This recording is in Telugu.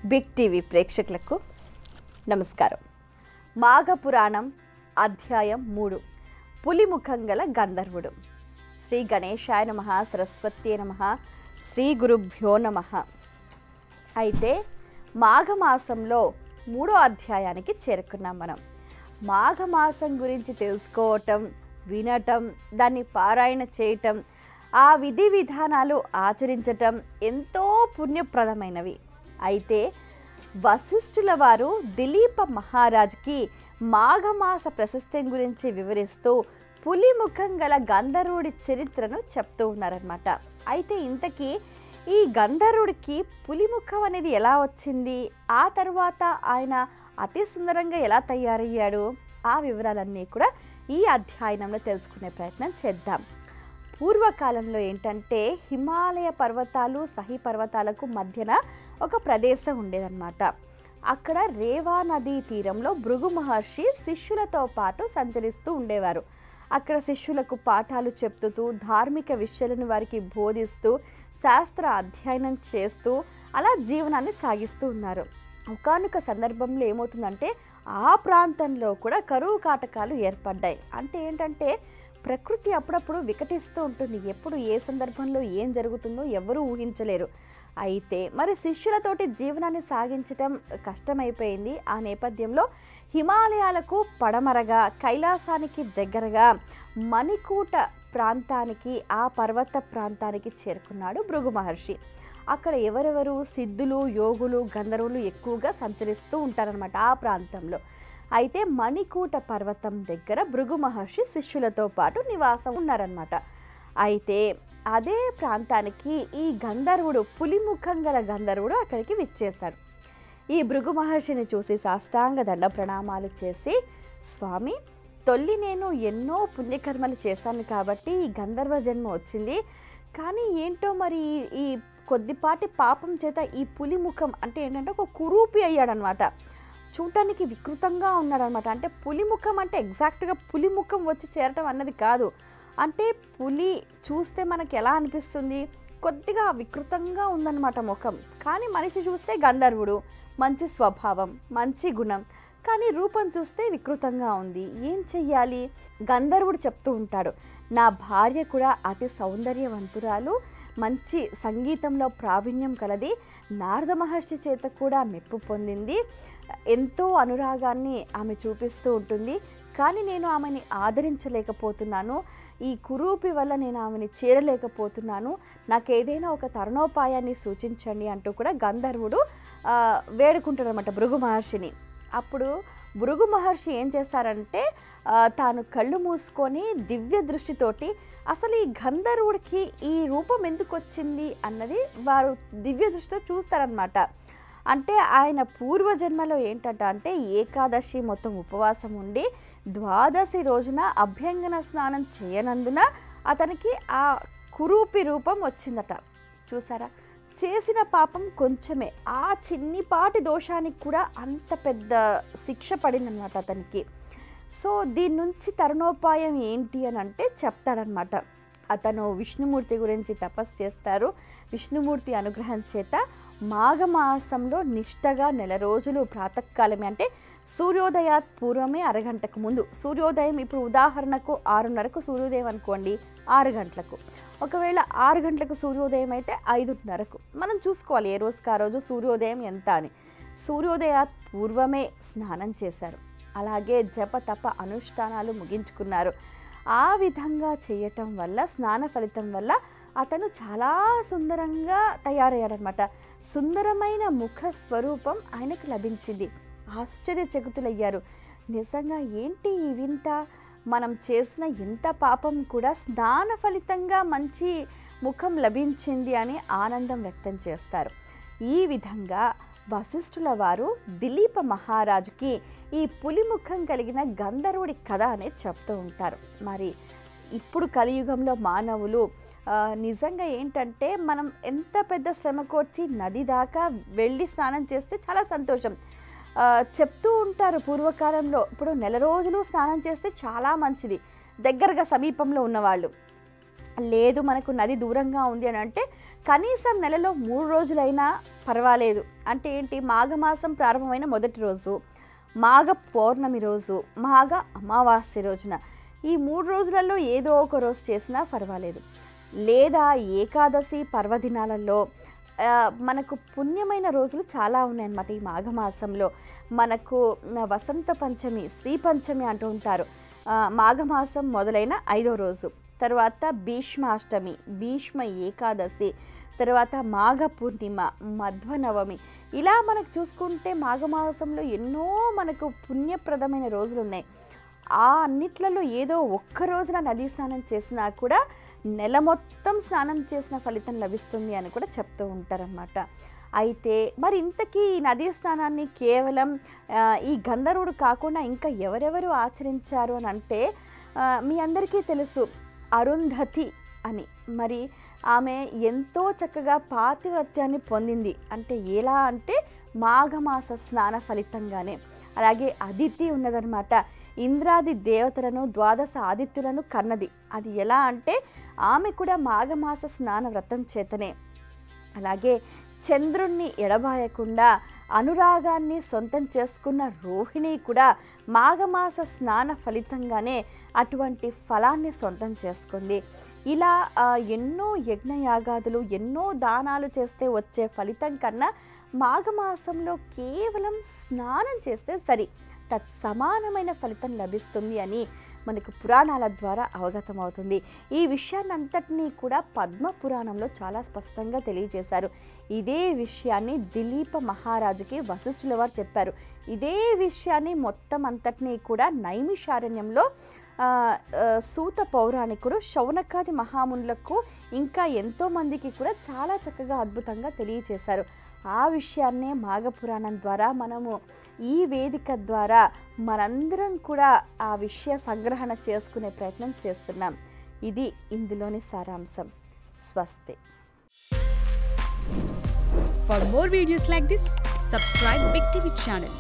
బిగ్ టీవీ ప్రేక్షకులకు నమస్కారం. మాఘపురాణం అధ్యాయం 3 పులిముఖం గల గంధర్వుడు. శ్రీ గణేశాయ నమః, సరస్వత్యై నమః, శ్రీ గురుభ్యో నమః. అయితే మాఘమాసంలో 3వ అధ్యాయానికి చేరుకున్నాం. మనం మాఘమాసం గురించి తెలుసుకోవటం, వినటం, దాన్ని పారాయణ చేయటం, ఆ విధి విధానాలు ఆచరించటం ఎంతో పుణ్యప్రదమైనవి. అయితే వశిష్ఠుల వారు దిలీప మహారాజుకి మాఘమాస ప్రశస్త్యం గురించి వివరిస్తూ పులిముఖం గల గంధర్వుడి చరిత్రను చెప్తూ ఉన్నారనమాట. అయితే ఇంతకీ ఈ గంధర్వుడికి పులిముఖం అనేది ఎలా వచ్చింది, ఆ తర్వాత ఆయన అతి సుందరంగా ఎలా తయారయ్యాడు, ఆ వివరాలన్నీ కూడా ఈ అధ్యయనంలో తెలుసుకునే ప్రయత్నం చేద్దాం. పూర్వకాలంలో ఏంటంటే హిమాలయ పర్వతాలు సహి పర్వతాలకు మధ్యన ఒక ప్రదేశం ఉండేదన్నమాట. అక్కడ రేవా నదీ తీరంలో భృగు మహర్షి శిష్యులతో పాటు సంచరిస్తూ ఉండేవారు. అక్కడ శిష్యులకు పాఠాలు చెప్తూ, ధార్మిక విషయాలను వారికి బోధిస్తూ, శాస్త్ర అధ్యయనం చేస్తూ అలా జీవనాన్ని సాగిస్తూ ఉన్నారు. ఒకానొక సందర్భంలో ఏమవుతుందంటే ఆ ప్రాంతంలో కూడా కరువు కాటకాలు ఏర్పడ్డాయి. అంటే ఏంటంటే ప్రకృతి అప్పుడప్పుడు వికటిస్తూ ఉంటుంది. ఎప్పుడు ఏ సందర్భంలో ఏం జరుగుతుందో ఎవరూ ఊహించలేరు. అయితే మరి శిష్యులతోటి జీవనాన్ని సాగించటం కష్టమైపోయింది. ఆ నేపథ్యంలో హిమాలయాలకు పడమరగా, కైలాసానికి దగ్గరగా మణికూట ప్రాంతానికి, ఆ పర్వత ప్రాంతానికి చేరుకున్నాడు భృగు మహర్షి. అక్కడ ఎవరెవరు సిద్ధులు, యోగులు, గంధర్వులు ఎక్కువగా సంచరిస్తూ ఉంటారనమాట ఆ ప్రాంతంలో. అయితే మణికూట పర్వతం దగ్గర భృగు మహర్షి శిష్యులతో పాటు నివాసం ఉన్నారనమాట. అయితే అదే ప్రాంతానికి ఈ గంధర్వుడు, పులిముఖం గల గంధర్వుడు అక్కడికి విచ్చేశాడు. ఈ భృగు మహర్షిని చూసి సాష్టాంగ దండ ప్రణామాలు చేసి, స్వామి, తొల్లి నేను ఎన్నో పుణ్యకర్మలు చేశాను కాబట్టి ఈ గంధర్వ జన్మ వచ్చింది. కానీ ఏంటో మరి ఈ కొద్దిపాటి పాపం చేత ఈ పులిముఖం అంటే ఏంటంటే ఒక కురూపి అయ్యాడనమాట. చూడటానికి వికృతంగా ఉన్నాడనమాట. అంటే పులిముఖం అంటే ఎగ్జాక్ట్గా పులిముఖం వచ్చి చేరటం అన్నది కాదు. అంటే పులి చూస్తే మనకి ఎలా అనిపిస్తుంది, కొద్దిగా వికృతంగా ఉందన్నమాట ముఖం. కానీ మనిషి చూస్తే గంధర్వుడు, మంచి స్వభావం, మంచి గుణం, కానీ రూపం చూస్తే వికృతంగా ఉంది. ఏం చెయ్యాలి? గంధర్వుడు చెప్తూ ఉంటాడు, నా భార్య కూడా అతి సౌందర్యవంతురాలు, మంచి సంగీతంలో ప్రావీణ్యం కలది, నారద మహర్షి చేత కూడా మెప్పు పొందింది, ఎంతో అనురాగాన్ని ఆమె చూపిస్తూ ఉంటుంది. కానీ నేను ఆమెని ఆదరించలేకపోతున్నాను, ఈ కురూపి వల్ల నేను ఆమెని చేరలేకపోతున్నాను, నాకు ఏదైనా ఒక తరుణోపాయాన్ని సూచించండి అంటూ కూడా గంధర్వుడు వేడుకుంటాడు అనమాట భృగు మహర్షిని. అప్పుడు భృగు మహర్షి ఏం చేస్తారంటే తాను కళ్ళు మూసుకొని దివ్య దృష్టితోటి అసలు ఈ గంధర్వుడికి ఈ రూపం ఎందుకు వచ్చింది అన్నది వారు దివ్య దృష్టితో చూస్తారనమాట. అంటే ఆయన పూర్వజన్మలో ఏంటంట అంటే ఏకాదశి మొత్తం ఉపవాసం ఉండి ద్వాదశి రోజున అభ్యంగన స్నానం చేయనందున అతనికి ఆ కురూపి రూపం వచ్చిందట. చూసారా, చేసిన పాపం కొంచెమే, ఆ చిన్నిపాటి దోషానికి కూడా అంత పెద్ద శిక్ష పడిందనమాట అతనికి. సో దీని నుంచి తరుణోపాయం ఏంటి అని అంటే చెప్తాడనమాట. అతను విష్ణుమూర్తి గురించి తపస్సు చేస్తారు. విష్ణుమూర్తి అనుగ్రహం చేత మాఘమాసంలో నిష్టగా 1 రోజులు ప్రాతకాలమే, అంటే సూర్యోదయాత్ పూర్వమే అరగంటకు ముందు, సూర్యోదయం ఇప్పుడు ఉదాహరణకు 6:30కు సూర్యోదయం అనుకోండి, 6 గంటలకు, ఒకవేళ 6 గంటలకు సూర్యోదయం అయితే 5:30కు మనం చూసుకోవాలి ఏ రోజుకి ఆ రోజు సూర్యోదయం ఎంత అని. సూర్యోదయాత్ పూర్వమే స్నానం చేశారు. అలాగే జప తప అనుష్ఠానాలు ముగించుకున్నారు. ఆ విధంగా చేయటం వల్ల, స్నాన ఫలితం వల్ల అతను చాలా సుందరంగా తయారయ్యాడనమాట. సుందరమైన ముఖ స్వరూపం ఆయనకు లభించింది. ఆశ్చర్యచకితులయ్యారు. నిజంగా ఏంటి ఈ వింత, మనం చేసిన ఎంత పాపం కూడా స్నాన ఫలితంగా మంచి ముఖం లభించింది అని ఆనందం వ్యక్తం చేస్తారు. ఈ విధంగా వశిష్ఠుల వారు దిలీప మహారాజుకి ఈ పులిముఖం కలిగిన గంధర్వుడి కథ అనేది చెప్తూ ఉంటారు. మరి ఇప్పుడు కలియుగంలో మానవులు నిజంగా ఏంటంటే మనం ఎంత పెద్ద శ్రమ కోర్చి నది దాకా వెళ్ళి స్నానం చేస్తే చాలా సంతోషం. చెప్తూ ఉంటారు పూర్వకాలంలో, ఇప్పుడు 1 రోజులు స్నానం చేస్తే చాలా మంచిది దగ్గరగా సమీపంలో ఉన్నవాళ్ళు. లేదు మనకు నది దూరంగా ఉంది అని అంటే కనీసం నెలలో 3 రోజులైనా పర్వాలేదు అంటే ఏంటి, మాఘమాసం ప్రారంభమైన మొదటి రోజు, మాఘ పౌర్ణమి రోజు, మాఘ అమావాస్య రోజున, ఈ 3 రోజులలో ఏదో ఒక రోజు చేసినా పర్వాలేదు. లేదా ఏకాదశి పర్వదినాలలో మనకు పుణ్యమైన రోజులు చాలా ఉన్నాయన్నమాట. ఈ మాఘమాసంలో మనకు వసంత పంచమి, శ్రీ పంచమి అంటూ ఉంటారు. మాఘమాసం మొదలైన 5వ రోజు, తర్వాత భీష్మాష్టమి, భీష్మ ఏకాదశి, తర్వాత మాఘ పూర్ణిమ, మధ్వనవమి. ఇలా మనకు చూసుకుంటే మాఘమాసంలో ఎన్నో మనకు పుణ్యప్రదమైన రోజులు ఉన్నాయి. ఆ అన్నిట్లలో ఏదో ఒక్క రోజున నదీ స్నానం చేసినా కూడా నెల మొత్తం స్నానం చేసిన ఫలితం లభిస్తుంది అని కూడా చెప్తూ ఉంటారన్నమాట. అయితే మరి ఇంతకీ ఈ నదీ స్నానాన్ని కేవలం ఈ గంధర్వుడు కాకుండా ఇంకా ఎవరెవరు ఆచరించారు అని అంటే, మీ అందరికీ తెలుసు అరుంధతి అని. మరి ఆమె ఎంతో చక్కగా పాతివ్రత్యాన్ని పొందింది. అంటే ఎలా అంటే మాఘమాస స్నాన ఫలితంగానే. అలాగే అదితి ఉన్నదన్నమాట. ఇంద్రాది దేవతలను, ద్వాదశ ఆదిత్యులను కన్నది. అది ఎలా అంటే ఆమె కూడా మాఘమాస స్నాన వ్రతం చేతనే. అలాగే చంద్రుణ్ణి ఎడబాయకుండా అనురాగాన్ని సొంతం చేసుకున్న రోహిణి కూడా మాఘమాస స్నాన ఫలితంగానే అటువంటి ఫలాన్ని సొంతం చేసుకుంది. ఇలా ఎన్నో యజ్ఞయాగాదులు, ఎన్నో దానాలు చేస్తే వచ్చే ఫలితం కన్నా మాఘమాసంలో కేవలం స్నానం చేస్తే సరి తత్సమానమైన ఫలితం లభిస్తుంది అని మనకు పురాణాల ద్వారా అవగతమవుతుంది. ఈ విషయాన్నంతటినీ కూడా పద్మ పురాణంలో చాలా స్పష్టంగా తెలియజేశారు. ఇదే విషయాన్ని దిలీప మహారాజుకి వశిష్ఠుల వారు చెప్పారు. ఇదే విషయాన్ని మొత్తం అంతటినీ కూడా నైమిషారణ్యంలో సూత పౌరాణికుడు శౌనకాది మహామునులకు ఇంకా ఎంతోమందికి కూడా చాలా చక్కగా అద్భుతంగా తెలియజేశారు. ఆ విషయాన్నే మాఘపురాణం ద్వారా మనము ఈ వేదిక ద్వారా మనందరం కూడా ఆ విషయ సంగ్రహణ చేసుకునే ప్రయత్నం చేస్తున్నాం. ఇది ఇందులోని సారాంశం. స్వస్తి. For more videos like this, subscribe Big TV channel.